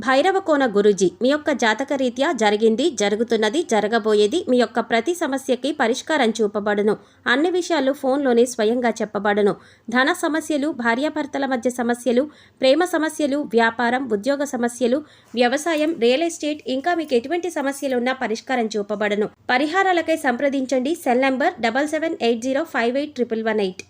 భైరవకోన గురూజీ మీ యొక్క జాతక రీత్యా జరిగింది, జరుగుతున్నది, జరగబోయేది మీ యొక్క ప్రతి సమస్యకి పరిష్కారం చూపబడును. అన్ని విషయాలు ఫోన్లోనే స్వయంగా చెప్పబడును. ధన సమస్యలు, భార్యాభర్తల మధ్య సమస్యలు, ప్రేమ సమస్యలు, వ్యాపారం, ఉద్యోగ సమస్యలు, వ్యవసాయం, రియల్ ఎస్టేట్, ఇంకా మీకు ఎటువంటి సమస్యలు ఉన్నా పరిష్కారం చూపబడును. పరిహారాలకై సంప్రదించండి. Cell number 7780581118.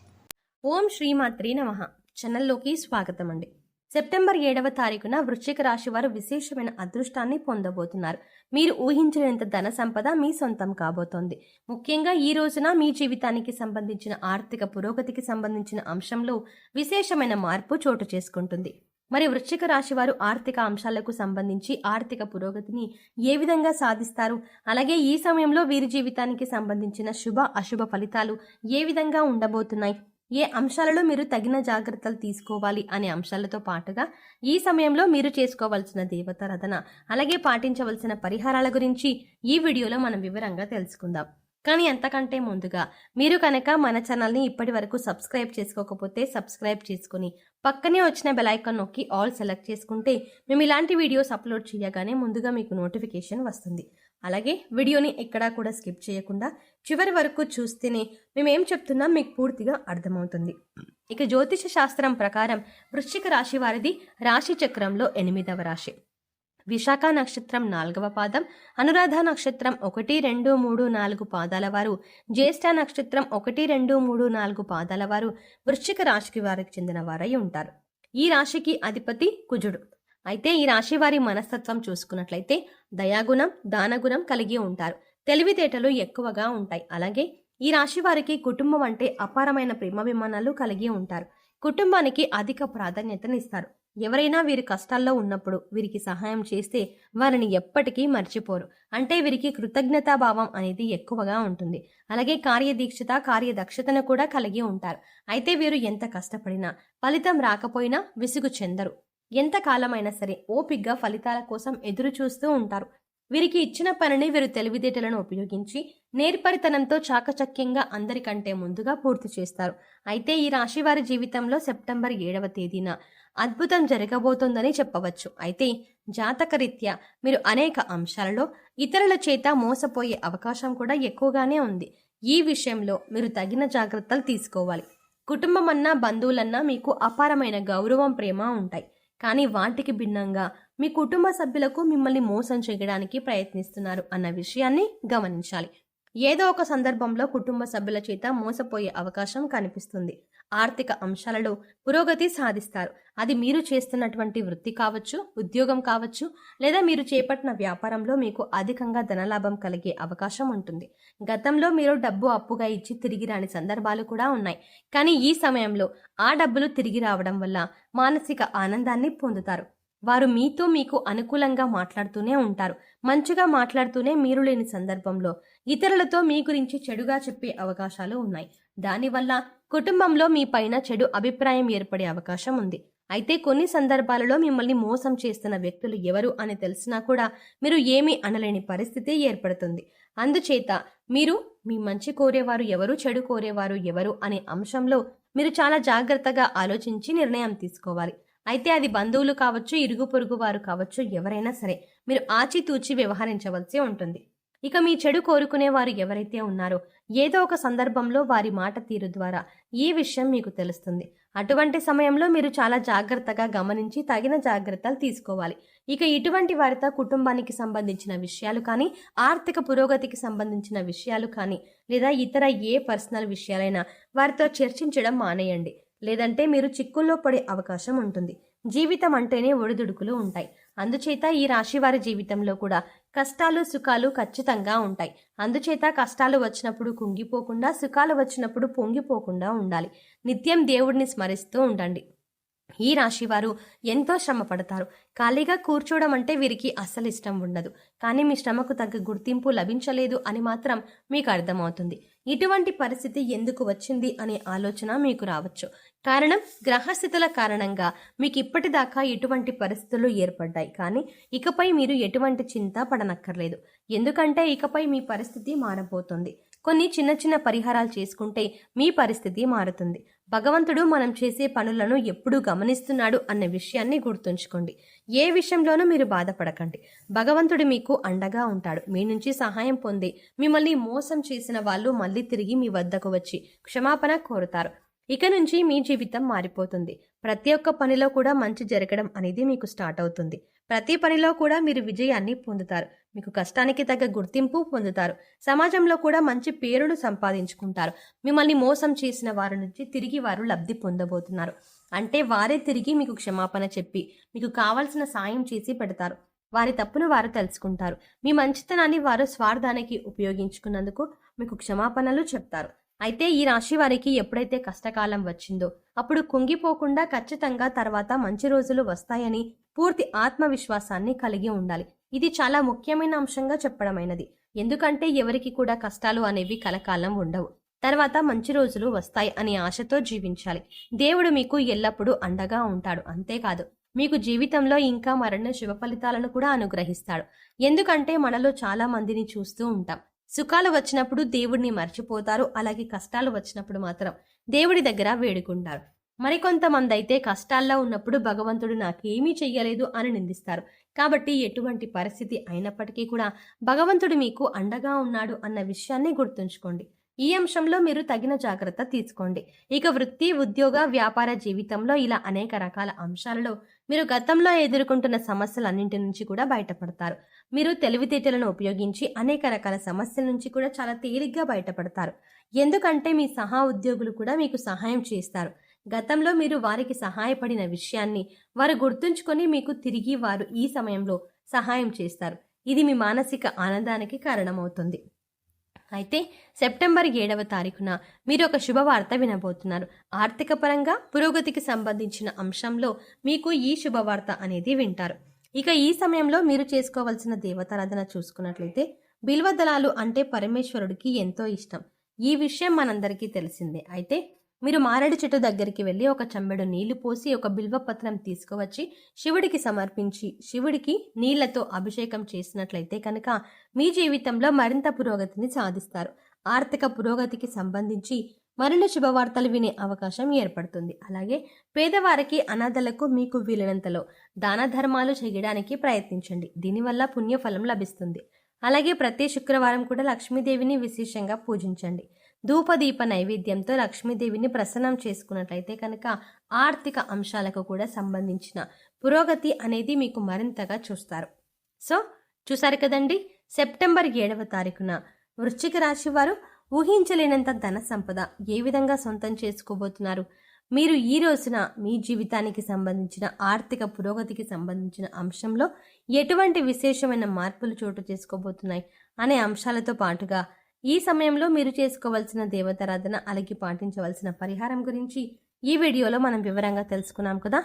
ఓం శ్రీమాత్రే నమః. ఛానల్లోకి స్వాగతం అండి. సెప్టెంబర్ 7వ తారీఖున వృశ్చిక రాశి వారు విశేషమైన అదృష్టాన్ని పొందబోతున్నారు. మీరు ఊహించినంత ధన సంపద మీ సొంతం కాబోతోంది. ముఖ్యంగా ఈ రోజున మీ జీవితానికి సంబంధించిన ఆర్థిక పురోగతికి సంబంధించిన అంశంలో విశేషమైన మార్పు చోటు చేసుకుంటుంది. మరి వృశ్చిక రాశి వారు ఆర్థిక అంశాలకు సంబంధించి ఆర్థిక పురోగతిని ఏ విధంగా సాధిస్తారు, అలాగే ఈ సమయంలో వీరి జీవితానికి సంబంధించిన శుభ అశుభ ఫలితాలు ఏ విధంగా ఉండబోతున్నాయి, ఏ అంశాలలో మీరు తగిన జాగ్రత్తలు తీసుకోవాలి అనే అంశాలతో పాటుగా ఈ సమయంలో మీరు చేసుకోవాల్సిన దేవతారాధన, అలాగే పాటించవలసిన పరిహారాల గురించి ఈ వీడియోలో మనం వివరంగా తెలుసుకుందాం. కానీ అంతకంటే ముందుగా మీరు కనుక మన ఛానల్ని ఇప్పటి వరకు సబ్స్క్రైబ్ చేసుకోకపోతే సబ్స్క్రైబ్ చేసుకుని పక్కనే వచ్చిన బెల్ ఐకాన్ నొక్కి ఆల్ సెలెక్ట్ చేసుకుంటే మేము ఇలాంటి వీడియోస్ అప్లోడ్ చేయగానే ముందుగా మీకు నోటిఫికేషన్ వస్తుంది. అలాగే వీడియోని ఎక్కడా కూడా స్కిప్ చేయకుండా చివరి వరకు చూస్తేనే మేమేం చెప్తున్నాం మీకు పూర్తిగా అర్థమవుతుంది. ఇక జ్యోతిష శాస్త్రం ప్రకారం వృశ్చిక రాశి వారిది రాశి చక్రంలో 8వ రాశి. విశాఖ నక్షత్రం 4వ పాదం, అనురాధ నక్షత్రం 1, 2, 3, 4 పాదాల వారు, జ్యేష్ఠ నక్షత్రం 1, 2, 3, 4 పాదాల వారు వృశ్చిక రాశికి వారికి చెందిన వారై ఉంటారు. ఈ రాశికి అధిపతి కుజుడు. అయితే ఈ రాశి వారి మనస్తత్వం చూసుకున్నట్లయితే దయాగుణం, దానగుణం కలిగి ఉంటారు. తెలివితేటలు ఎక్కువగా ఉంటాయి. అలాగే ఈ రాశి వారికి కుటుంబం అంటే అపారమైన ప్రేమాభిమానాలు కలిగి ఉంటారు. కుటుంబానికి అధిక ప్రాధాన్యతనిస్తారు. ఎవరైనా వీరి కష్టాల్లో ఉన్నప్పుడు వీరికి సహాయం చేస్తే వారిని ఎప్పటికీ మర్చిపోరు. అంటే వీరికి కృతజ్ఞతాభావం అనేది ఎక్కువగా ఉంటుంది. అలాగే కార్యదీక్షత, కార్యదక్షతను కూడా కలిగి ఉంటారు. అయితే వీరు ఎంత కష్టపడినా ఫలితం రాకపోయినా విసుగు చెందరు. ఎంత కాలమైనా సరే ఓపిగ్గా ఫలితాల కోసం ఎదురు చూస్తూ ఉంటారు. వీరికి ఇచ్చిన పనిని వీరు తెలివితేటలను ఉపయోగించి నేర్పరితనంతో చాకచక్యంగా అందరికంటే ముందుగా పూర్తి చేస్తారు. అయితే ఈ రాశి వారి జీవితంలో సెప్టెంబర్ 7వ తేదీన అద్భుతం జరగబోతోందని చెప్పవచ్చు. అయితే జాతకరీత్యా మీరు అనేక అంశాలలో ఇతరుల చేత మోసపోయే అవకాశం కూడా ఎక్కువగానే ఉంది. ఈ విషయంలో మీరు తగిన జాగ్రత్తలు తీసుకోవాలి. కుటుంబం అన్నా బంధువులన్నా మీకు అపారమైన గౌరవం, ప్రేమ ఉంటాయి. కానీ వాటికి భిన్నంగా మీ కుటుంబ సభ్యులకు మిమ్మల్ని మోసం చేయడానికి ప్రయత్నిస్తున్నారు అన్న విషయాన్ని గమనించాలి. ఏదో ఒక సందర్భంలో కుటుంబ సభ్యుల చేత మోసపోయే అవకాశం కనిపిస్తుంది. ఆర్థిక అంశాలలో పురోగతి సాధిస్తారు. అది మీరు చేస్తున్నటువంటి వృత్తి కావచ్చు, ఉద్యోగం కావచ్చు, లేదా మీరు చేపట్టిన వ్యాపారంలో మీకు అధికంగా ధనలాభం కలిగే అవకాశం ఉంటుంది. గతంలో మీరు డబ్బు అప్పుగా ఇచ్చి తిరిగి రాని సందర్భాలు కూడా ఉన్నాయి. కానీ ఈ సమయంలో ఆ డబ్బులు తిరిగి రావడం వల్ల మానసిక ఆనందాన్ని పొందుతారు. వారు మీతో మీకు అనుకూలంగా మాట్లాడుతూనే ఉంటారు. మంచిగా మాట్లాడుతూనే మీరు లేని సందర్భంలో ఇతరులతో మీ గురించి చెడుగా చెప్పే అవకాశాలు ఉన్నాయి. దానివల్ల కుటుంబంలో మీ పైన చెడు అభిప్రాయం ఏర్పడే అవకాశం ఉంది. అయితే కొన్ని సందర్భాలలో మిమ్మల్ని మోసం చేస్తున్న వ్యక్తులు ఎవరు అని తెలిసినా కూడా మీరు ఏమీ అనలేని పరిస్థితి ఏర్పడుతుంది. అందుచేత మీరు మీ మంచి కోరేవారు ఎవరు, చెడు కోరేవారు ఎవరు అనే అంశంలో మీరు చాలా జాగ్రత్తగా ఆలోచించి నిర్ణయం తీసుకోవాలి. అయితే అది బంధువులు కావచ్చు, ఇరుగు పొరుగు వారు కావచ్చు, ఎవరైనా సరే మీరు ఆచితూచి వ్యవహరించవలసి ఉంటుంది. ఇక మీ చెడు కోరుకునే వారు ఎవరైతే ఉన్నారో ఏదో ఒక సందర్భంలో వారి మాట తీరు ద్వారా ఈ విషయం మీకు తెలుస్తుంది. అటువంటి సమయంలో మీరు చాలా జాగ్రత్తగా గమనించి తగిన జాగ్రత్తలు తీసుకోవాలి. ఇక ఇటువంటి వారితో కుటుంబానికి సంబంధించిన విషయాలు కానీ, ఆర్థిక పురోగతికి సంబంధించిన విషయాలు కానీ, లేదా ఇతర ఏ పర్సనల్ విషయాలైనా వారితో చర్చించడం మానేయండి. లేదంటే మీరు చిక్కుల్లో పడే అవకాశం ఉంటుంది. జీవితం అంటేనే ఒడిదుడుకులు ఉంటాయి. అందుచేత ఈ రాశి వారి జీవితంలో కూడా కష్టాలు, సుఖాలు ఖచ్చితంగా ఉంటాయి. అందుచేత కష్టాలు వచ్చినప్పుడు కుంగిపోకుండా, సుఖాలు వచ్చినప్పుడు పొంగిపోకుండా ఉండాలి. నిత్యం దేవుడిని స్మరిస్తూ ఉండండి. ఈ రాశి వారు ఎంతో శ్రమ పడతారు. ఖాళీగా కూర్చోవడం అంటే వీరికి అస్సలు ఇష్టం ఉండదు. కానీ మీ శ్రమకు తగ్గ గుర్తింపు లభించలేదు అని మాత్రం మీకు అర్థమవుతుంది. ఇటువంటి పరిస్థితి ఎందుకు వచ్చింది అనే ఆలోచన మీకు రావచ్చు. కారణం గ్రహస్థితుల కారణంగా మీకు ఇప్పటిదాకా ఇటువంటి పరిస్థితులు ఏర్పడ్డాయి. కానీ ఇకపై మీరు ఎటువంటి చింత పడనక్కర్లేదు. ఎందుకంటే ఇకపై మీ పరిస్థితి మారబోతుంది. కొన్ని చిన్న చిన్న పరిహారాలు చేసుకుంటే మీ పరిస్థితి మారుతుంది. భగవంతుడు మనం చేసే పనులను ఎప్పుడూ గమనిస్తున్నాడు అన్న విషయాన్ని గుర్తుంచుకోండి. ఏ విషయంలోనూ మీరు బాధపడకండి. భగవంతుడు మీకు అండగా ఉంటాడు. మీ నుంచి సహాయం పొంది మిమ్మల్ని మోసం చేసిన వాళ్ళు మళ్ళీ తిరిగి మీ వద్దకు వచ్చి క్షమాపణ కోరుతారు. ఇక నుంచి మీ జీవితం మారిపోతుంది. ప్రతి ఒక్క పనిలో కూడా మంచి జరగడం అనేది మీకు స్టార్ట్ అవుతుంది. ప్రతి పనిలో కూడా మీరు విజయాన్ని పొందుతారు. మీకు కష్టానికి తగ్గ గుర్తింపు పొందుతారు. సమాజంలో కూడా మంచి పేరును సంపాదించుకుంటారు. మిమ్మల్ని మోసం చేసిన వారి నుంచి తిరిగి వారు లబ్ధి పొందబోతున్నారు. అంటే వారే తిరిగి మీకు క్షమాపణ చెప్పి మీకు కావాల్సిన సాయం చేసి పెడతారు. వారి తప్పును వారు తెలుసుకుంటారు. మీ మంచితనాన్ని వారు స్వార్థానికి ఉపయోగించుకున్నందుకు మీకు క్షమాపణలు చెప్తారు. అయితే ఈ రాశి వారికి ఎప్పుడైతే కష్టకాలం వచ్చిందో అప్పుడు కుంగిపోకుండా ఖచ్చితంగా తర్వాత మంచి రోజులు వస్తాయని పూర్తి ఆత్మవిశ్వాసాన్ని కలిగి ఉండాలి. ఇది చాలా ముఖ్యమైన అంశంగా చెప్పడమైనది. ఎందుకంటే ఎవరికి కూడా కష్టాలు అనేవి కలకాలం ఉండవు. తర్వాత మంచి రోజులు వస్తాయి అనే ఆశతో జీవించాలి. దేవుడు మీకు ఎల్లప్పుడూ అండగా ఉంటాడు. అంతేకాదు మీకు జీవితంలో ఇంకా మరిన్ని శుభ ఫలితాలను కూడా అనుగ్రహిస్తాడు. ఎందుకంటే మనలో చాలా మందిని చూస్తూ ఉంటాం. సుఖాలు వచ్చినప్పుడు దేవుడిని మర్చిపోతారు. అలాగే కష్టాలు వచ్చినప్పుడు మాత్రం దేవుడి దగ్గర వేడుకుంటారు. మరికొంతమంది అయితే కష్టాల్లో ఉన్నప్పుడు భగవంతుడు నాకేమీ చెయ్యలేదు అని నిందిస్తారు. కాబట్టి ఎటువంటి పరిస్థితి అయినప్పటికీ కూడా భగవంతుడు మీకు అండగా ఉన్నాడు అన్న విషయాన్ని గుర్తుంచుకోండి. ఈ అంశంలో మీరు తగిన జాగ్రత్త తీసుకోండి. ఇక వృత్తి, ఉద్యోగ, వ్యాపార జీవితంలో ఇలా అనేక రకాల అంశాలలో మీరు గతంలో ఎదుర్కొంటున్న సమస్యలన్నింటి నుంచి కూడా బయటపడతారు. మీరు తెలివితేటలను ఉపయోగించి అనేక రకాల సమస్యల నుంచి కూడా చాలా తేలిగ్గా బయటపడతారు. ఎందుకంటే మీ సహా ఉద్యోగులు కూడా మీకు సహాయం చేస్తారు. గతంలో మీరు వారికి సహాయపడిన విషయాన్ని వారు గుర్తుంచుకొని మీకు తిరిగి వారు ఈ సమయంలో సహాయం చేస్తారు. ఇది మీ మానసిక ఆనందానికి కారణమవుతుంది. అయితే సెప్టెంబర్ 7వ తారీఖున మీరు ఒక శుభవార్త వినబోతున్నారు. ఆర్థిక పరంగా పురోగతికి సంబంధించిన అంశంలో మీకు ఈ శుభవార్త అనేది వింటారు. ఇక ఈ సమయంలో మీరు చేసుకోవాల్సిన దేవతారాధన చూసుకున్నట్లయితే బిల్వదళాలు అంటే పరమేశ్వరుడికి ఎంతో ఇష్టం. ఈ విషయం మనందరికీ తెలిసిందే. అయితే మీరు మారేడు చెట్టు దగ్గరికి వెళ్ళి ఒక చెంబెడు నీళ్లు పోసి ఒక బిల్వపత్రం తీసుకువచ్చి శివుడికి సమర్పించి శివుడికి నీళ్లతో అభిషేకం చేసినట్లయితే కనుక మీ జీవితంలో మరింత పురోగతిని సాధిస్తారు. ఆర్థిక పురోగతికి సంబంధించి మరిన్ని శుభవార్తలు వినే అవకాశం ఏర్పడుతుంది. అలాగే పేదవారికి, అనాథలకు మీకు వీలైనంతలో దాన ధర్మాలు చేయడానికి ప్రయత్నించండి. దీనివల్ల పుణ్యఫలం లభిస్తుంది. అలాగే ప్రతి శుక్రవారం కూడా లక్ష్మీదేవిని విశేషంగా పూజించండి. ధూపదీప నైవేద్యంతో లక్ష్మీదేవిని ప్రసన్నం చేసుకున్నట్లయితే కనుక ఆర్థిక అంశాలకు కూడా సంబంధించిన పురోగతి అనేది మీకు మరింతగా చూస్తారు. సో చూసారు కదండి, సెప్టెంబర్ 7వ తారీఖున వృశ్చిక రాశి వారు ఊహించలేనంత ధన సంపద ఏ విధంగా సొంతం చేసుకోబోతున్నారు. మీరు ఈ రోజున మీ జీవితానికి సంబంధించిన ఆర్థిక పురోగతికి సంబంధించిన అంశంలో ఎటువంటి విశేషమైన మార్పులు చోటు చేసుకోబోతున్నాయి అనే అంశాలతో పాటుగా ఈ సమయంలో మీరు చేసుకోవాల్సిన దేవతారాధన, అలాగే పాటించవలసిన పరిహారం గురించి ఈ వీడియోలో మనం వివరంగా తెలుసుకున్నాం కదా.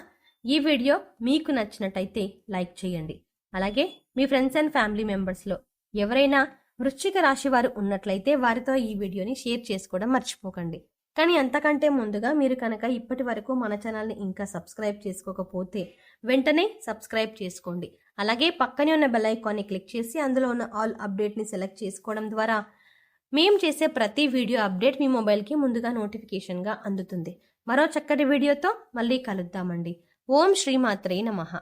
ఈ వీడియో మీకు నచ్చినట్టయితే లైక్ చేయండి. అలాగే మీ ఫ్రెండ్స్ అండ్ ఫ్యామిలీ మెంబర్స్లో ఎవరైనా వృశ్చిక రాశి వారు ఉన్నట్లయితే వారితో ఈ వీడియోని షేర్ చేసుకోవడం మర్చిపోకండి. కానీ అంతకంటే ముందుగా మీరు కనుక ఇప్పటి వరకు మన ఛానల్ని ఇంకా సబ్స్క్రైబ్ చేసుకోకపోతే వెంటనే సబ్స్క్రైబ్ చేసుకోండి. అలాగే పక్కనే ఉన్న బెల్ ఐకాన్ని క్లిక్ చేసి అందులో ఉన్న ఆల్ అప్డేట్ని సెలెక్ట్ చేసుకోవడం ద్వారా మేము చేసే ప్రతి వీడియో అప్డేట్ మీ మొబైల్కి ముందుగా నోటిఫికేషన్గా అందుతుంది. మరో చక్కటి వీడియోతో మళ్ళీ కలుద్దామండి. ఓం శ్రీమాత్రే నమః.